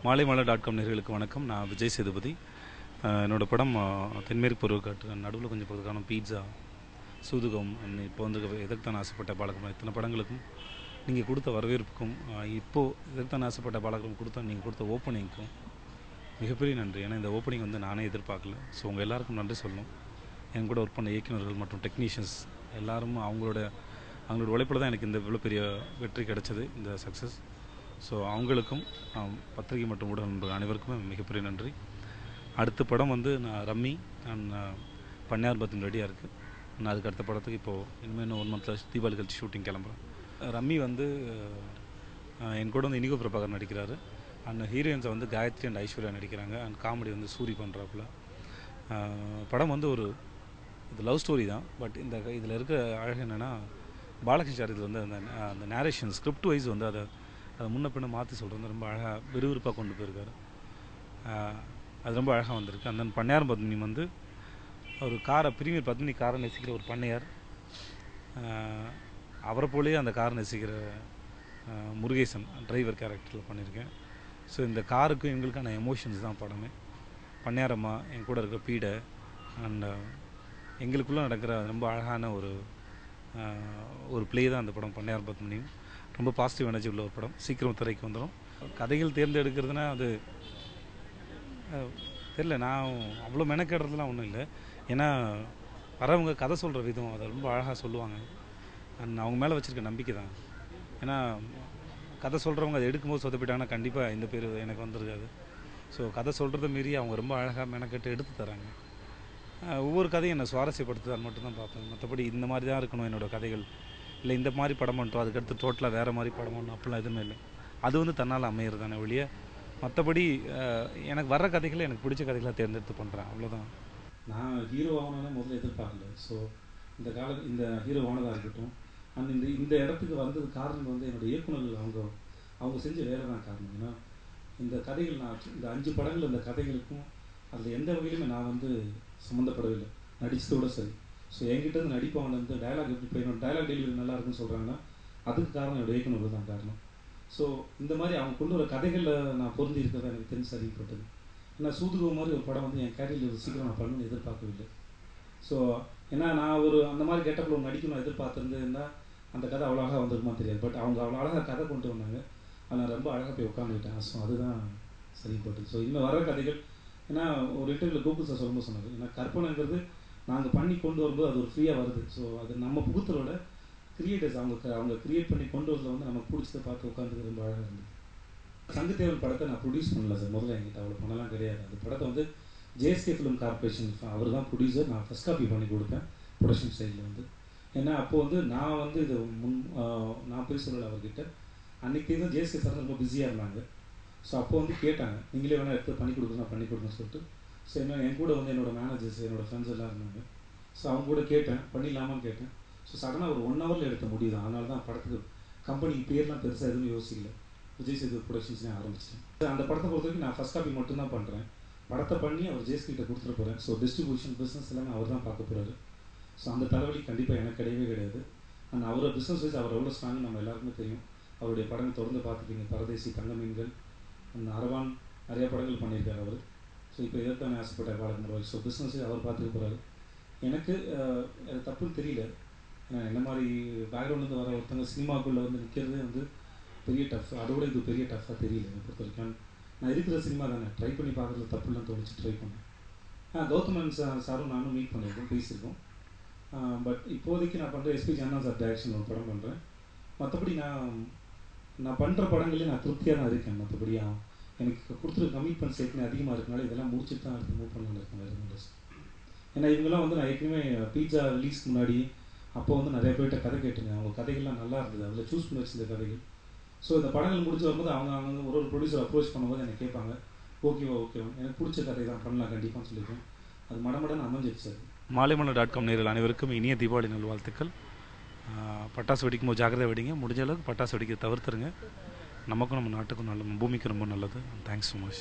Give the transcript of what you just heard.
மாலைமலர்.com நேயர்களுக்கு வணக்கம். நான் விஜய் சேதுபதி. என்னோடய படம் தென்மேற்கு பருவக்காற்று, நடுவில் கொஞ்சம் பொறுக்கான பீட்சா, சூதுகம், இப்போ வந்து எதற்குத்தான் ஆசைப்பட்ட பாலகுமாரன், இத்தனை படங்களுக்கும் நீங்கள் கொடுத்த வரவேற்புக்கும், இப்போது எதற்குத்தான் ஆசைப்பட்ட பாலகுமாரன் கொடுத்த நீங்கள் கொடுத்த ஓப்பனிங்க்கும் மிகப்பெரிய நன்றி. ஏன்னா இந்த ஓப்பனிங் வந்து நானே எதிர்பார்க்கல. ஸோ உங்கள் எல்லாருக்கும் நன்றி சொல்லணும். என் கூட ஒர்க் பண்ண இயக்குநர்கள் மற்றும் டெக்னீஷியன்ஸ் எல்லாரும் அவங்களோட உழைப்பில் தான் எனக்கு இந்த இவ்வளோ பெரிய வெற்றி கிடைச்சது, இந்த சக்ஸஸ். ஸோ அவங்களுக்கும் பத்திரிகை மற்றும் ஊடக நண்பர்கள் அனைவருக்குமே மிகப்பெரிய நன்றி. அடுத்த படம் வந்து நான் ரம்மி பண்ணையார் பத்தின் ரெடியாக இருக்குது. நான் அதுக்கு அடுத்த படத்துக்கு இப்போது இனிமேல் இன்னும் 1 மந்த்தில் தீபாவளி கழிச்சு ஷூட்டிங் கிளம்புறேன். ரம்மி வந்து என் கூட வந்து இனிகோ பிரபாகர் நடிக்கிறாரு. அண்ட் ஹீரோயின்ஸை வந்து காயத்ரி அண்ட் ஐஸ்வர்யா நடிக்கிறாங்க. அண்ட் காமெடி வந்து சூரி பண்ணுறாப்புல. படம் வந்து இது லவ் ஸ்டோரி தான். பட் இதில் இருக்கிற அழகு என்னென்னா, பாலகிருஷ்ண சார் இதில் வந்து அந்த நேரேஷன் ஸ்கிரிப்ட் வைஸ் வந்து அதை முன்ன பின்ன மாற்றி சொல்கிறது ரொம்ப அழகாக விறுவிறுப்பாக கொண்டு போயிருக்காரு. அது ரொம்ப அழகாக வந்திருக்கு. அந்த பண்ணையார் பத்மினி வந்து ஒரு பிரீமியர் பத்மினி காரை நெசிக்கிற ஒரு பண்ணையார், அவரை போலேயே அந்த காரை நெசிக்கிற முருகேசன் டிரைவர் கேரக்டரில் பண்ணியிருக்கேன். ஸோ இந்த காருக்கும் எங்களுக்கான எமோஷன்ஸ் தான் படமே. பண்ணையாரம்மா, என் கூட இருக்கிற பீடை, அண்ட் எங்களுக்குள்ளே நடக்கிற ரொம்ப அழகான ஒரு ப்ளே தான் அந்த படம் பண்ணையார் பத்மினியும். ரொம்ப பாசிட்டிவ் எனர்ஜி உள்ள ஒரு படம். சீக்கிரம் திரைக்கு வந்துடும். கதைகள் தேர்ந்தெடுக்கிறதுனா அது தெரில, நான் அவ்வளோ மெனக்கெடுறதுலாம் ஒன்றும் இல்லை. ஏன்னா வரவங்க கதை சொல்கிற விதம் அதை ரொம்ப அழகாக சொல்லுவாங்க. அண்ட் அவங்க மேலே வச்சுருக்க நம்பிக்கை தான். ஏன்னா கதை சொல்கிறவங்க அதை எடுக்கும்போது சொதப்பிட்டாங்கன்னா கண்டிப்பாக இந்த பேர் எனக்கு வந்துருக்காது. ஸோ கதை சொல்கிறத மீறி அவங்க ரொம்ப அழகாக மெனக்கெட்டு எடுத்து தராங்க. ஒவ்வொரு கதையும் என்னை சுவாரஸ்யப்படுத்துதான்னு மட்டும்தான் பார்ப்பேன். மற்றபடி இந்த மாதிரி தான் இருக்கணும் என்னோடய கதைகள், இல்லை இந்த மாதிரி படம் பண்ணிட்டோம் அதுக்கடுத்து டோட்டலாக வேறு மாதிரி படம் பண்ணணும் அப்படிலாம் எதுவுமே இல்லை. அது வந்து தன்னால் அமையிறது தானே ஒழிய, மற்றபடி எனக்கு வர்ற கதைகளை எனக்கு பிடிச்ச கதைகளாக தேர்ந்தெடுத்து பண்ணுறேன், அவ்வளோதான். நான் ஹீரோ ஆகணும்னா முதல்ல எதிர்பார்க்கல. ஸோ இந்த ஹீரோ ஆனதாக இருக்கட்டும், அண்ட் இந்த இடத்துக்கு வந்தது காரணம் வந்து என்னோடய இயக்குநர்கள் அவங்க செஞ்ச வேலை தான் காரணம். ஏன்னா இந்த கதைகள் இந்த 5 படங்கள் இந்த கதைகளுக்கும் அதில் எந்த வகையிலுமே நான் வந்து சம்மந்தப்படவில்லை, நடித்ததோடு சரி. ஸோ என்கிட்ட வந்து நடிப்பவங்க வந்து டைலாக் எப்படி இப்போ என்னோட டைலாக் டெலிவரி நல்லா இருக்குன்னு சொல்கிறாங்கன்னா அதுக்கு காரணம் என்னோட இயக்குநர்கள் தான் காரணம். ஸோ இந்த மாதிரி அவங்க கொண்டு வர கதைகளில் நான் பொருந்தி இருக்கிறதா எனக்கு தெரிஞ்சு சரிப்பட்டது. ஏன்னா சூதுகம் மாதிரி ஒரு படம் வந்து என் கேரியரில் சீக்கிரம் நான் பண்ணணும்னு எதிர்பார்க்கவில்லை. ஸோ ஏன்னா நான் அந்த மாதிரி கெட்டப்பில் நடிக்கணும் எதிர்பார்த்துருந்தேன்னா அந்த கதை அவ்வளோ அழகாக வந்திருக்குமா தெரியாது. பட் அவங்க அவ்வளோ அழகாக கதை கொண்டு வந்தாங்க. அதை நான் ரொம்ப அழகாக போய் உட்காந்துக்கிட்டேன். ஸோ அதுதான் சரிப்பட்டது. ஸோ இன்னும் வர கதைகள், ஏன்னா ஒரு இன்டர்வியூவில் கோகுல் சார் சொல்லும்போது சொன்னார், ஏன்னா கற்பனைங்கிறது நாங்கள் பண்ணி கொண்டு வரும்போது அது ஒரு ஃப்ரீயாக வருது. ஸோ அது நம்ம புகுத்தரோட கிரியேட்டர்ஸ் அவங்க கிரியேட் பண்ணி கொண்டு வரதில் வந்து நமக்கு பிடிச்சதை பார்த்து உட்காந்துக்கு ரொம்ப அழகாக இருந்தது. சங்கத்தேவன் படத்தை நான் ப்ரொடியூஸ் பண்ணல சார். முதல்ல என்கிட்ட அவ்வளோ பண்ணலாம் கிடையாது. அந்த படத்தை வந்து ஜேஎஸ்கே ஃபிலிம் கார்பரேஷன் அவர் தான் ப்ரொடியூசர். நான் ஃபஸ்ட் காப்பி பண்ணி கொடுப்பேன் ப்ரொடக்ஷன் சைடில் வந்து. ஏன்னா அப்போது வந்து நான் வந்து இது நான் போய் சொல்லலை அவர்கிட்ட. அன்றைக்கி தான் ஜேஎஸ்கே சார் ரொம்ப பிஸியாக இருந்தாங்க. ஸோ அப்போ வந்து கேட்டாங்க, நீங்களே வேணால் எடுத்து பண்ணி கொடுக்குறேன் பண்ணி கொடுக்குறேன்னு சொல்லிட்டு. ஸோ என் கூட வந்து என்னோடய மேனேஜர்ஸ் என்னோடய ஃப்ரெண்ட்ஸ் எல்லாம் இருந்தாங்க. ஸோ அவங்க கூட கேட்டேன், பண்ணிடலாமான்னு கேட்டேன். ஸோ சடனாக ஒரு 1 ஹவரில் எடுத்த முடியுது. அதனால தான் படத்துக்கு கம்பெனி பேர்லாம் பெருசாக எதுவுமே யோசிக்கல, விஜய் சேது ப்ரொடக்ஷன்ஸ்னே ஆரம்பிச்சிட்டேன். அந்த படத்தை பொறுத்த வரைக்கும் நான் ஃபஸ்ட் காப்பி மட்டும்தான் பண்ணுறேன். படத்தை பண்ணி அவர் ஜேஎஸ்கிட்ட கொடுத்துட்டு போகிறேன். ஸோ டிஸ்ட்ரிபியூஷன் பிஸ்னஸ் எல்லாமே அவர் தான் பார்க்க போகிறாரு. ஸோ அந்த தலைவலி கண்டிப்பாக எனக்கு கிடையவே கிடையாது. அண்ட் அவரோட பிஸ்னஸ் வைஸ் அவர் எவ்வளோ ஸ்ட்ராங்கு நம்ம எல்லாருக்குமே தெரியும். அவருடைய படங்கள் தொடர்ந்து பார்த்துக்கிங்க. பரதேசி, தங்கமீன்கள், அந்த அரவான், நிறையா படங்கள் பண்ணியிருக்காரு அவர். ஸோ இப்போ எதற்கான ஆசைப்பட்ட பாலகுமாரன். ஸோ பிஸ்னஸ் அவர் பார்த்துக்க போகிறாரு. எனக்கு அது தப்புன்னு தெரியல. ஏன்னா என்ன மாதிரி பேக்ரவுண்ட்லேருந்து வர ஒருத்தவங்க சினிமாக்குள்ளே வந்து நிற்கிறதே வந்து பெரிய டஃப். அதோட இது பெரிய டஃப்பாக தெரியல என்னை பொறுத்த வரைக்கும். நான் இருக்கிற சினிமா தானே, ட்ரை பண்ணி பார்க்குறது தப்புலாம் தோணுச்சு, ட்ரை பண்ணேன். கௌதமன் சாரும் நானும் மீட் பண்ணியிருக்கோம், பேசியிருக்கோம். பட் இப்போதைக்கு நான் பண்ணுற எஸ்பி ஜன்னா சார் டைரக்ஷன் ஒரு படம் பண்ணுறேன். மற்றபடி நான் பண்ணுற படங்களே நான் திருப்தியாக தான் இருக்கேன். மற்றபடி எனக்கு கொடுத்துருக்க கமிட்மெண்ட்ஸ் ஏற்கனவே அதிகமாக இருக்கனால இதெல்லாம் முடிச்சுட்டு தான் அடுத்து மூவ் பண்ணலான்னு இருக்கேன் வேறு இண்டஸ்ட்ரி. ஏன்னா இவங்கெல்லாம் வந்து நான் ஏற்கனவே பீட்சா ரிலீஸ்க்கு முன்னாடி அப்போ வந்து நிறைய பேர்கிட்ட கதை கேட்டிருந்தேன். அவங்க கதைகள்லாம் நல்லா இருந்தது, அதில் சூஸ் பண்ணி வச்சிருந்த கதைகள். ஸோ இந்த படங்கள் முடிச்சு வரும்போது அவங்க ஒரு ப்ரொடியூசர் அப்ரோச் பண்ணும்போது எனக்கு கேட்பாங்க, ஓகேவா எனக்கு பிடிச்ச கதை தான் பண்ணலாம் கண்டிப்பான்னு சொல்லியிருக்கேன். அது மடமடன்னு அமைஞ்சிருச்சு. மாலைமலர்.com நேயர்கள் அனைவருக்கும் இனிய தீபாவளி நல்வாழ்த்துக்கள். பட்டாசு வெடிக்கும் போது ஜாக்கிரதை வெடிங்க. முடிஞ்ச அளவுக்கு பட்டாசு வெடிக்க தவிர்த்துருங்க. நமக்கும் நம்ம நாட்டுக்கும் நல்ல பூமிக்கு ரொம்ப நல்லது. Thanks so much.